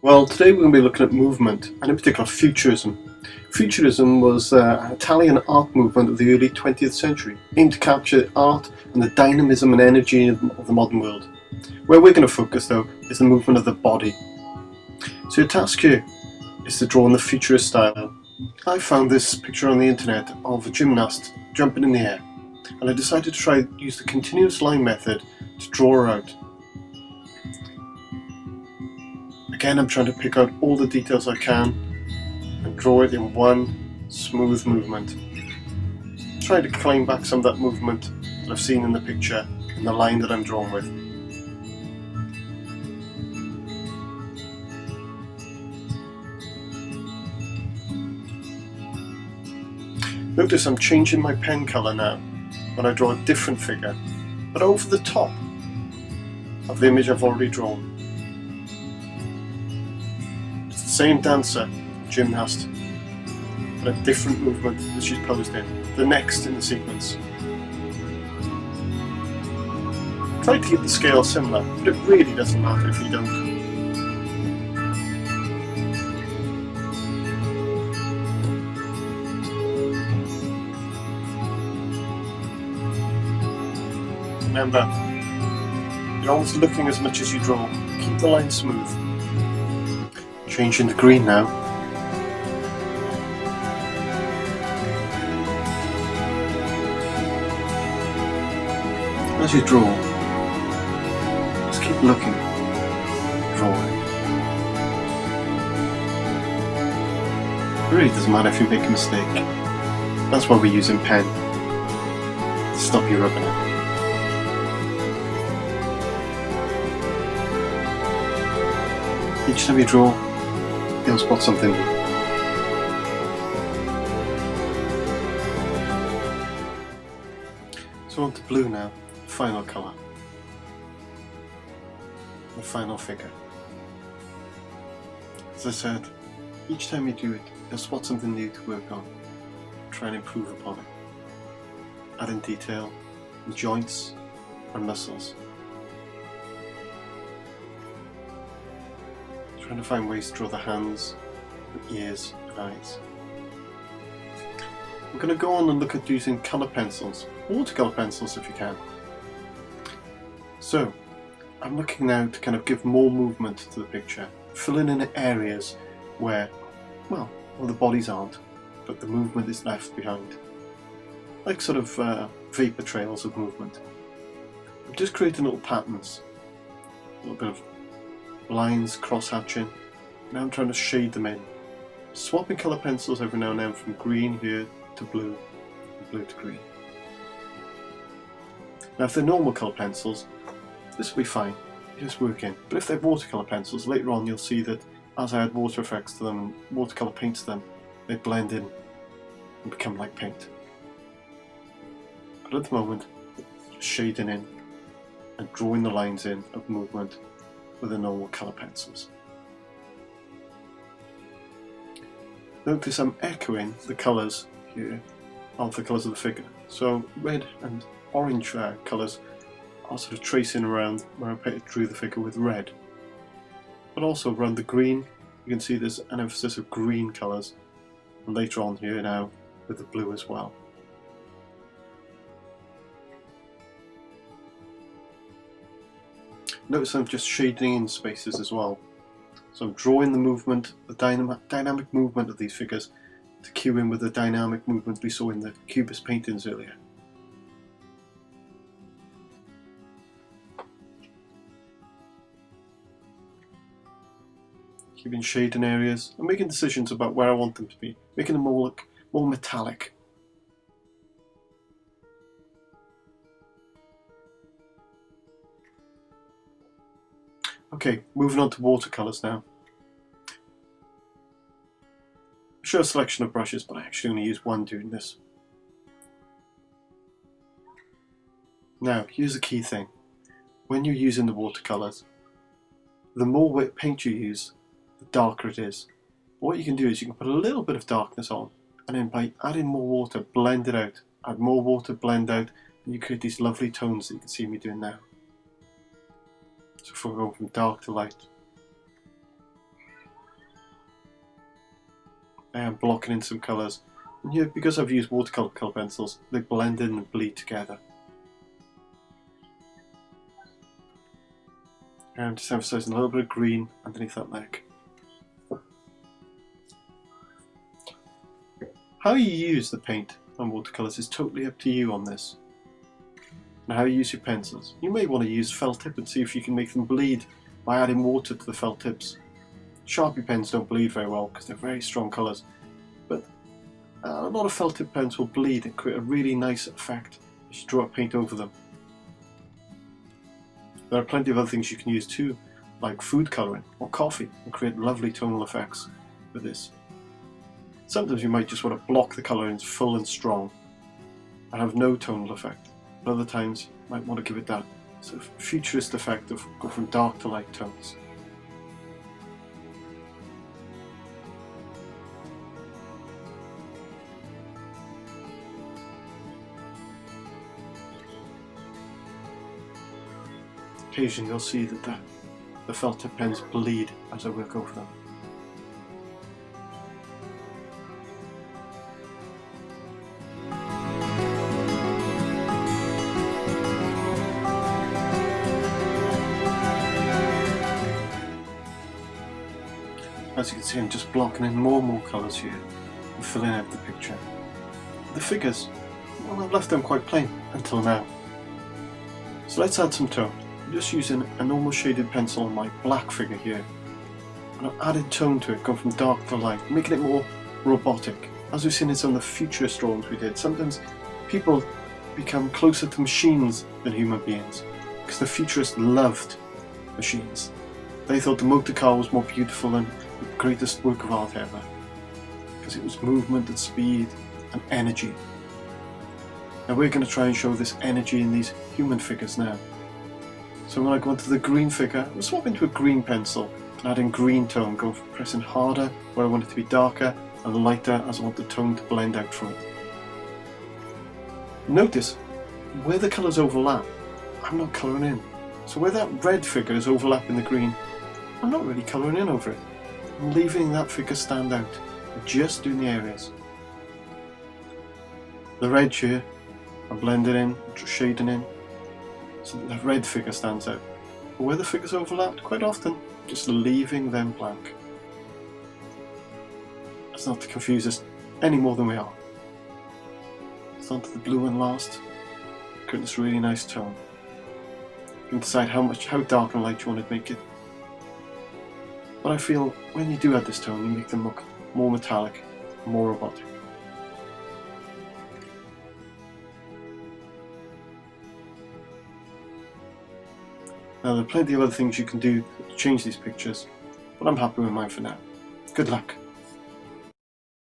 Well, today we're going to be looking at movement, and in particular Futurism. Futurism was an Italian art movement of the early 20th century, aimed to capture art and the dynamism and energy of the modern world. Where we're going to focus, though, is the movement of the body. So your task here is to draw in the Futurist style. I found this picture on the internet of a gymnast jumping in the air, and I decided to use the continuous line method to draw her out. Again, I'm trying to pick out all the details I can and draw it in one smooth movement. Try to claim back some of that movement that I've seen in the picture and the line that I'm drawn with. Notice I'm changing my pen colour now when I draw a different figure, but over the top of the image I've already drawn. It's the same dancer, gymnast, but a different movement that she's posed in, the next in the sequence. Try to keep the scale similar, but it really doesn't matter if you don't. Remember, you're always looking as much as you draw. Keep the line smooth. Changing to green now. As you draw, just keep looking, drawing. It really doesn't matter if you make a mistake. That's why we're using pen, to stop you rubbing it. Each time you draw, you'll spot something new. So on to blue now, the final colour. The final figure. As I said, each time you do it, you'll spot something new to work on. Try and improve upon it. Add in detail, in joints and muscles. Trying to find ways to draw the hands, the ears and eyes. We're going to go on and look at using colour pencils, watercolour pencils if you can. So, I'm looking now to kind of give more movement to the picture, filling in areas where, well, the bodies aren't, but the movement is left behind. Like sort of vapour trails of movement. I'm just creating little patterns, a little bit of lines, cross-hatching. Now I'm trying to shade them in. Swapping colour pencils every now and then from green here to blue, and blue to green. Now if they're normal colour pencils, this will be fine, you just work in. But if they're watercolour pencils, later on you'll see that as I add water effects to them and watercolour paint to them, they blend in and become like paint. But at the moment, just shading in and drawing the lines in of movement with the normal colour pencils. Notice I'm echoing the colours here of the colours of the figure. So red and orange colours are sort of tracing around where I drew the figure with red. But also around the green, you can see there's an emphasis of green colours. And later on here now with the blue as well. Notice I'm just shading in spaces as well. So I'm drawing the movement, the dynamic movement of these figures to cue in with the dynamic movement we saw in the Cubist paintings earlier. Keeping shading areas and making decisions about where I want them to be, making them all look more metallic. Okay, moving on to watercolours now. I show a selection of brushes, but I actually only use one doing this. Now, here's the key thing. When you're using the watercolours, the more paint you use, the darker it is. But what you can do is you can put a little bit of darkness on, and then by adding more water, blend it out. Add more water, blend out, and you create these lovely tones that you can see me doing now. So if we're going from dark to light. blocking in some colours. And here, because I've used watercolour colour pencils, they blend in and bleed together. And just emphasising a little bit of green underneath that leg. How you use the paint on watercolours is totally up to you on this. And how you use your pencils. You may want to use felt tip and see if you can make them bleed by adding water to the felt tips. Sharpie pens don't bleed very well because they're very strong colours, but a lot of felt tip pens will bleed and create a really nice effect as you draw paint over them. There are plenty of other things you can use too, like food colouring or coffee, and create lovely tonal effects with this. Sometimes you might just want to block the colour in full and strong and have no tonal effect, but other times you might want to give it that sort of futurist effect of go from dark to light tones. Occasionally you'll see that the felt tip pens bleed as I work over them. As you can see, I'm just blocking in more and more colours here and filling out the picture. The figures, well, I've left them quite plain until now. So let's add some tone. I'm just using a normal shaded pencil on my black figure here. And I've added tone to it, going from dark to light, making it more robotic. As we've seen in some of the futurist drawings we did, sometimes people become closer to machines than human beings, because the futurists loved machines. They thought the motor car was more beautiful than the greatest work of art ever, because it was movement and speed and energy. Now we're going to try and show this energy in these human figures now. So when I go into the green figure, I'm swapping to a green pencil and adding green tone, going from pressing harder where I want it to be darker and lighter as I want the tone to blend out from it. Notice where the colours overlap, I'm not colouring in. So where that red figure is overlapping the green, I'm not really colouring in over it. I'm leaving that figure stand out, I'm just doing the areas. The red here, I'm blending in, shading in, so that the red figure stands out. But where the figures overlapped, quite often, just leaving them blank. That's not to confuse us any more than we are. It's on to the blue one last, create this really nice tone. You can decide how dark and light you want to make it. But I feel when you do add this tone, you make them look more metallic, more robotic. Now there are plenty of other things you can do to change these pictures, but I'm happy with mine for now. Good luck.